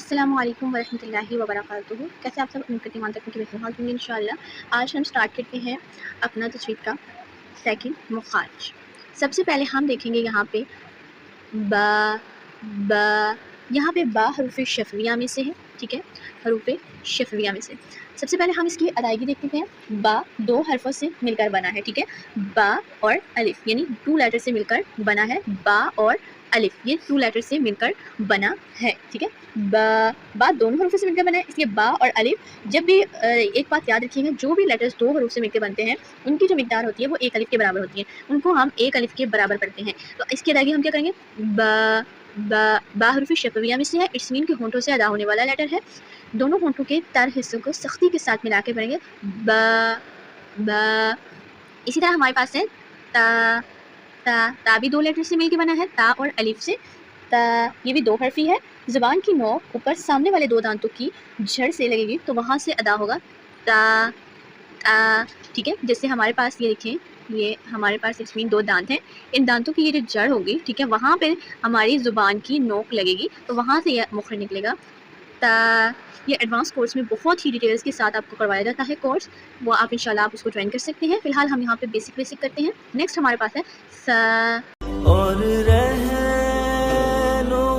अस्सलामु अलैकुम वरहमतुल्लाहि वबरकातुहू। कैसे आप सब उनके ईमान तक की बेहतरीन हाल होंगे इंशाअल्लाह। आज हम स्टार्ट करते हैं अपना तजवीद का सेकंड मुखारज। सबसे पहले हम देखेंगे यहाँ पे बा बा, यहाँ पे बा हरूफ शफविया में से है, ठीक है, हरूफ शफविया में से। सबसे पहले हम इसकी अदायगी देखते हैं। बा दो हरफों से मिलकर बना है, ठीक है, बा और अलिफ, यानी टू लेटर से मिलकर बना है। बा और अलिफ ये टू लेटर से मिलकर बना है, ठीक है। बा दोनों हरूफ से मिलकर बना है, इसलिए बा और अलिफ जब भी एक बात याद रखिएगा, जो भी लेटर्स दो हरूफ से मिलकर बनते हैं उनकी जो मिकदार होती है वो एक अलिफ के बराबर होती है, उनको हम एक अलिफ के बराबर पढ़ते हैं। तो इसकी अदायगी हम क्या करेंगे, बा हरूफ शफविया में से है, इट्स मीन के होंठों से अदा होने वाला लेटर है। दोनों होंठों के तर हिस्सों को सख्ती के साथ मिला के पढ़ेंगे बा बा। इसी तरह हमारे पास है ता ता भी दो लेटर से मिलकर बना है, ता और अलिफ से। ता ये भी दो हरफी है। ज़ुबान की नोक ऊपर सामने वाले दो दांतों की जड़ से लगेगी तो वहाँ से अदा होगा ता ता, ठीक है। जैसे हमारे पास ये देखें, ये हमारे पास इसमें दो दांत हैं, इन दांतों की ये जो जड़ होगी, ठीक है, वहाँ पे हमारी ज़ुबान की नोक लगेगी तो वहाँ से यह मुखर निकलेगा ता। ये एडवांस कोर्स में बहुत ही डिटेल्स के साथ आपको करवाया जाता है कोर्स, वो आप इंशाल्लाह आप उसको ज्वाइन कर सकते हैं। फिलहाल हम यहाँ पे बेसिक करते हैं। नेक्स्ट हमारे पास है सा। और